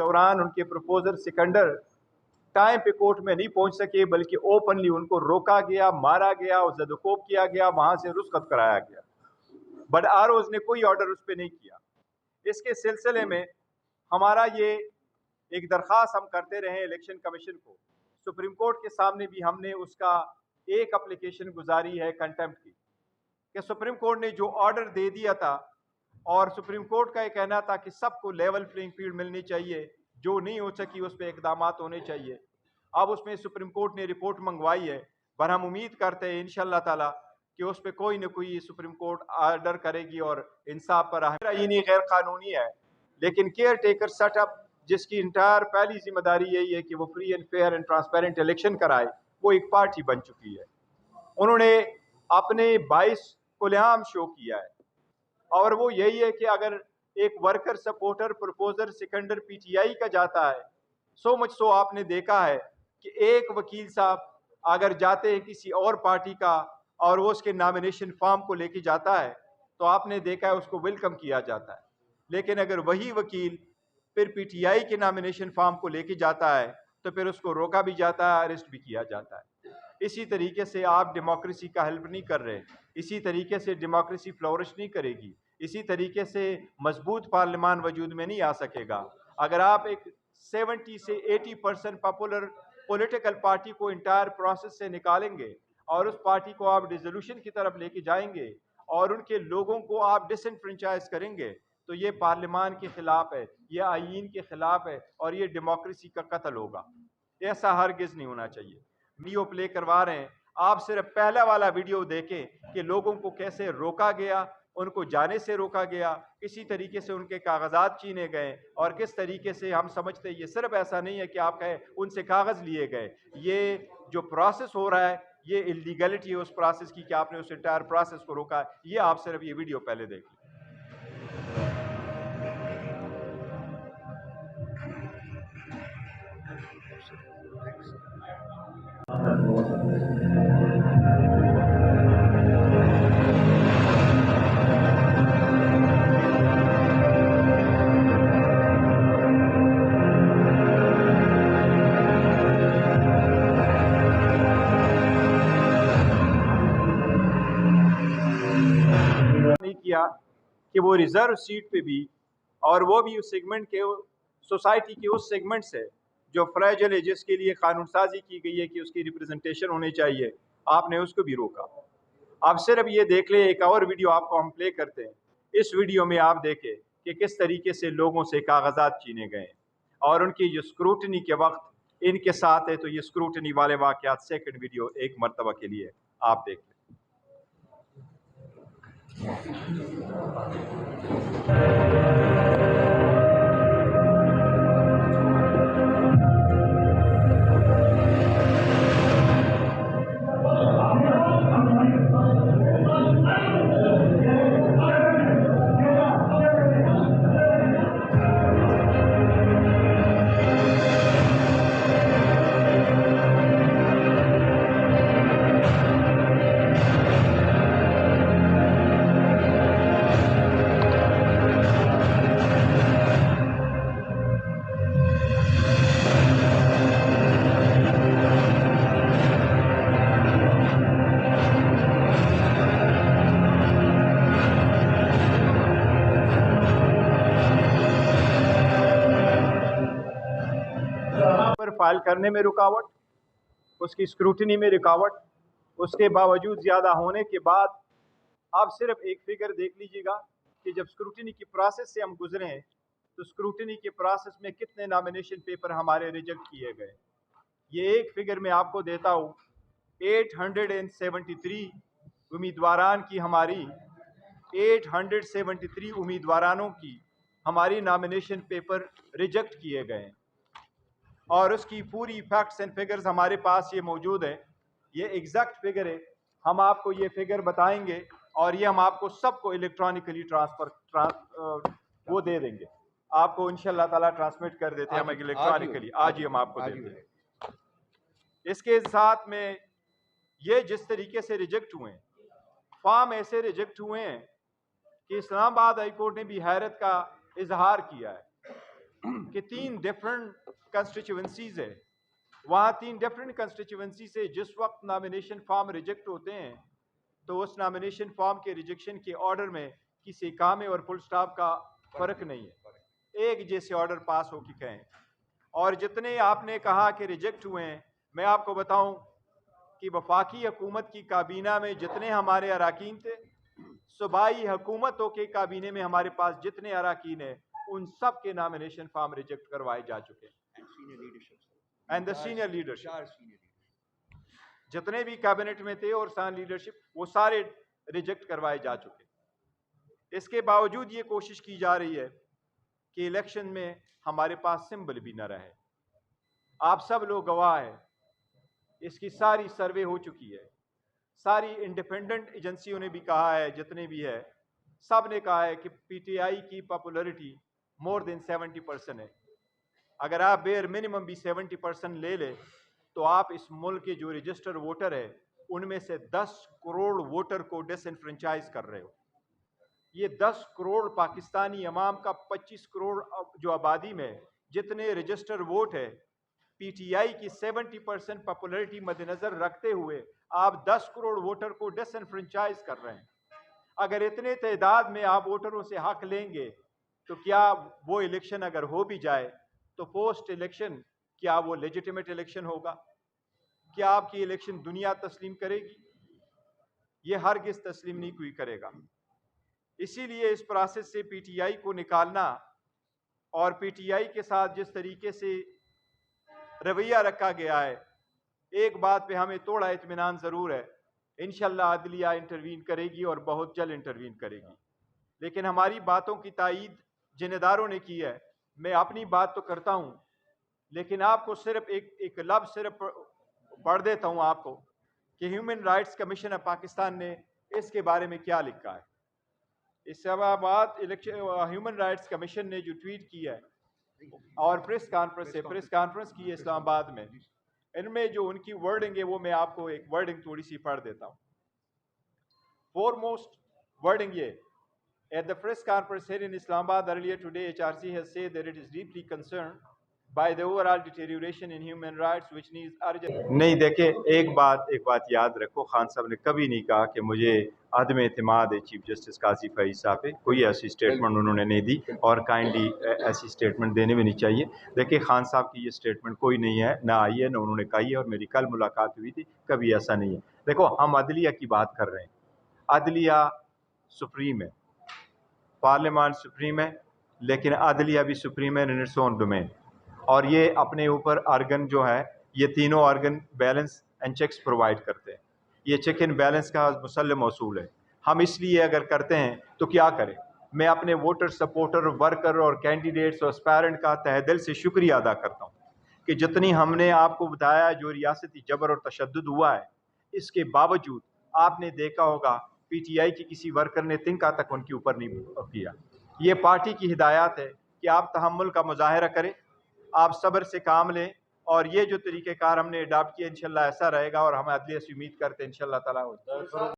दौरान उनके proposer Sikandar time पे कोर्ट में नहीं पहुंच सके, बल्कि ओपनली उनको रोका गया, मारा गया और ज़दकोब किया गया, वहां से रुस्खत कराया गया। बट आरओज ने कोई ऑर्डर उस पर नहीं किया। इसके सिलसिले में हमारा ये एक दरख्वास्त हम करते रहे इलेक्शन कमीशन को। सुप्रीम कोर्ट के सामने भी हमने उसका एक एप्लीकेशन गुजारी है कंटेम्प्ट की, कि सुप्रीम कोर्ट ने जो ऑर्डर दे दिया था, और सुप्रीम कोर्ट का ये कहना था कि सबको लेवल प्लेइंग फील्ड मिलनी चाहिए, जो नहीं हो सकी उस पर इकदाम होने चाहिए। अब उसमें सुप्रीम कोर्ट ने रिपोर्ट मंगवाई है, पर हम उम्मीद करते हैं इंशाअल्लाह ताला कि उस पर कोई न कोई सुप्रीम कोर्ट ऑर्डर करेगी और इंसाफ पर ये नहीं गैर कानूनी है, लेकिन केयर टेकर सेटअप जिसकी इंटायर पहली जिम्मेदारी यही है कि वो free and fair and transparent election कराए, वो एक पार्टी बन चुकी है। उन्होंने अपने 22 खुलेआम शो किया है, और वो यही है कि अगर एक worker supporter proposer Sikandar PTI का जाता है, सो मच सो आपने देखा है कि एक वकील साहब अगर जाते हैं किसी और पार्टी का और वो उसके नॉमिनेशन फॉर्म को लेके जाता है, तो आपने देखा है उसको वेलकम किया जाता है। लेकिन अगर वही वकील फिर पीटीआई के नॉमिनेशन फॉर्म को लेके जाता है, तो फिर उसको रोका भी जाता है, अरेस्ट भी किया जाता है। इसी तरीके से आप डेमोक्रेसी का हेल्प नहीं कर रहे, इसी तरीके से डेमोक्रेसी फ्लोरिश नहीं करेगी, इसी तरीके से मजबूत पार्लियामान वजूद में नहीं आ सकेगा। अगर आप एक 70 से 80% पॉपुलर पॉलिटिकल पार्टी को इंटायर प्रोसेस से निकालेंगे और उस पार्टी को आप डिसोल्यूशन की तरफ लेके जाएंगे और उनके लोगों को आप डिसएनफ्रेंचाइज करेंगे, तो ये पार्लियामान के खिलाफ है, ये आईन के खिलाफ है और ये डेमोक्रेसी का कत्ल होगा। ऐसा हरगिज नहीं होना चाहिए। वीडियो प्ले करवा रहे हैं, आप सिर्फ पहला वाला वीडियो देखें कि लोगों को कैसे रोका गया, उनको जाने से रोका गया, किसी तरीके से उनके कागजात छीने गए, और किस तरीके से हम समझते हैं ये सिर्फ ऐसा नहीं है कि आप कहें उनसे कागज लिए गए, ये जो प्रोसेस हो रहा है ये इलीगलिटी है उस प्रोसेस की कि आपने उस इंटायर प्रोसेस को रोका। ये आप सिर्फ ये वीडियो पहले देख लें। नहीं किया कि वो रिजर्व सीट पे भी, और वो भी उस सेगमेंट के, सोसाइटी के उस सेगमेंट से जो फ्रेजाइल है, जिसके लिए कानून साजी की गई है कि उसकी रिप्रेजेंटेशन होनी चाहिए, आपने उसको भी रोका। आप सिर्फ ये देख ले, एक और वीडियो आपको हम प्ले करते हैं। इस वीडियो में आप देखें कि किस तरीके से लोगों से कागजात छीने गए और उनकी जो स्क्रूटनी के वक्त इनके साथ है, तो ये स्क्रूटनी वाले वाकयात सेकंड वीडियो एक मरतबा के लिए आप देख लें। फाइल करने में रुकावट, उसकी स्क्रूटनी में रुकावट, उसके बावजूद ज़्यादा होने के बाद आप सिर्फ एक फिगर देख लीजिएगा कि जब स्क्रूटनी की प्रोसेस से हम गुजरे हैं, तो स्क्रूटनी के प्रोसेस में कितने नॉमिनेशन पेपर हमारे रिजेक्ट किए गए। ये एक फिगर मैं आपको देता हूँ, 873 उम्मीदवारान की हमारी 873 उम्मीदवारानों की हमारी नॉमिनेशन पेपर रिजेक्ट किए गए, और उसकी पूरी फैक्ट्स एंड फिगर्स हमारे पास ये मौजूद है। ये एग्जैक्ट फिगर है, हम आपको ये फिगर बताएंगे और ये हम आपको सबको इलेक्ट्रॉनिकली वो दे देंगे, आपको इंशाल्लाह ताला ट्रांसमिट कर देते हैं हम इलेक्ट्रॉनिकली, आज ही हम आपको देते हैं। इसके साथ में ये जिस तरीके से रिजेक्ट हुए हैं, फॉर्म ऐसे रिजेक्ट हुए हैं कि इस्लामाबाद हाई कोर्ट ने भी हैरत का इजहार किया है کہ 3 ڈفرنٹ کنسٹیچوئنسیز ہے، وہاں 3 ڈفرنٹ کنسٹیچوئنسی سے جس وقت نامینیشن فارم ریجیکٹ ہوتے ہیں تو اس نامینیشن فارم کے ریجیکشن کے آرڈر میں کسی کامے اور فل سٹاپ کا فرق نہیں ہے، ایک جیسے آرڈر پاس ہو کے کہیں۔ اور جتنے آپ نے کہا کہ ریجیکٹ ہوئے ہیں، میں آپ کو بتاؤں کہ وفاقی حکومت کی کابینہ میں جتنے ہمارے اراکین تھے، صوبائی حکومتوں کے کابینے میں ہمارے پاس جتنے اراکین ہیں، ان سب کے نامینیشن فارم ریجیکٹ کروائے جا چکے ہیں۔ اینڈ دا سینئر لیڈرشپ، جتنے بھی کابینٹ میں تھے اور سان لیڈرشپ، وہ سارے ریجیکٹ کروائے جا چکے۔ اس کے باوجود یہ کوشش کی جا رہی ہے کہ الیکشن میں ہمارے پاس سمبل بھی نہ رہے۔ آپ سب لوگ گواہ ہیں، اس کی ساری سروے ہو چکی ہے، ساری انڈیپینڈنٹ ایجنسیوں نے بھی کہا ہے، جتنے بھی ہے سب نے کہا ہے کہ پی ٹی آئی کی پاپولرٹی مور دین 70% ہے۔ اگر آپ بیئر منیمم بھی 70% لے لے تو آپ اس ملک کے جو رجسٹر ووٹر ہے ان میں سے 10 کروڑ ووٹر کو ڈس انفرنچائز کر رہے ہو۔ یہ 10 کروڑ پاکستانی عوام کا 25 کروڑ جو آبادی میں جتنے رجسٹر ووٹ ہے، پی ٹی آئی کی 70% پاپولرٹی مد نظر رکھتے ہوئے آپ 10 کروڑ ووٹر کو ڈس انفرنچائز کر رہے ہیں۔ اگر اتنے تعداد میں آپ ووٹروں سے حق لیں گے تو کیا وہ الیکشن اگر ہو بھی جائے تو پوسٹ الیکشن کیا وہ لیجیٹیمیٹ الیکشن ہوگا؟ کیا آپ کی الیکشن دنیا تسلیم کرے گی؟ یہ ہرگز تسلیم نہیں کوئی کرے گا۔ اسی لیے اس پروسیس سے پی ٹی آئی کو نکالنا اور پی ٹی آئی کے ساتھ جس طریقے سے رویہ رکھا گیا ہے، ایک بات پہ ہمیں تھوڑا اطمینان ضرور ہے، انشاءاللہ عدلیہ انٹروین کرے گی اور بہت جلد انٹروین کرے گی۔ لیکن ہماری باتوں کی تائید جن اداروں نے کی ہے، میں اپنی بات تو کرتا ہوں لیکن آپ کو صرف ایک لفظ صرف پڑھ دیتا ہوں آپ کو کہ human rights commission of Pakistan نے اس کے بارے میں کیا لکھا ہے۔ اسلام آباد ہیومن رائٹس کمیشن نے جو ٹویٹ کی ہے اور پریس کانفرنس کی ہے اسلام آباد میں، ان میں جو ان کی ورڈنگ ہے وہ میں آپ کو ایک ورڈنگ تھوڑی سی پڑھ دیتا ہوں۔ Foremost wording یہ: At the press conference held in Islamabad earlier today, HRC has said that it is deeply concerned by the overall deterioration in human rights which needs urgent. نہیں دیکھیں، ایک بات یاد رکھو، خان صاحب نے کبھی نہیں کہا کہ مجھے عدم اعتماد ہے چیف جسٹس قاضی فیض صاحب پہ، کوئی ایسی اسٹیٹمنٹ انہوں نے نہیں دی اور کائنڈلی ایسی اسٹیٹمنٹ دینے بھی نہیں چاہیے۔ دیکھیں خان صاحب کی یہ اسٹیٹمنٹ کوئی نہیں ہے، نہ آئی ہے، نہ انہوں نے کہی ہے، اور میری کل ملاقات ہوئی تھی، کبھی ایسا نہیں ہے۔ دیکھو ہم عدلیہ کی بات کر رہے ہیں، عدلیہ سپریم ہے، پارلیمان سپریم ہے، لیکن عدلیہ بھی سپریم ہے ان اٹس اون ڈومین، اور یہ اپنے اوپر آرگن جو ہے، یہ تینوں organ balance and checks provide کرتے ہیں۔ یہ چیک اینڈ بیلنس کا مسلم اصول ہے۔ ہم اس لیے اگر کرتے ہیں تو کیا کریں؟ میں اپنے ووٹر، سپورٹر، ورکر اور کینڈیڈیٹس اور اسپائرنٹ کا تہ دل سے شکریہ ادا کرتا ہوں کہ جتنی ہم نے آپ کو بتایا جو ریاستی جبر اور تشدد ہوا ہے، اس کے باوجود آپ نے دیکھا ہوگا پی ٹی آئی کی کسی ورکر نے تنکا تک ان کے اوپر نہیں کیا۔ یہ پارٹی کی ہدایات ہے کہ آپ تحمل کا مظاہرہ کریں، آپ صبر سے کام لیں، اور یہ جو طریقہ کار ہم نے اڈاپٹ کیا انشاءاللہ ایسا رہے گا، اور ہم عدلیہ سے امید کرتے ہیں انشاءاللہ تعالیٰ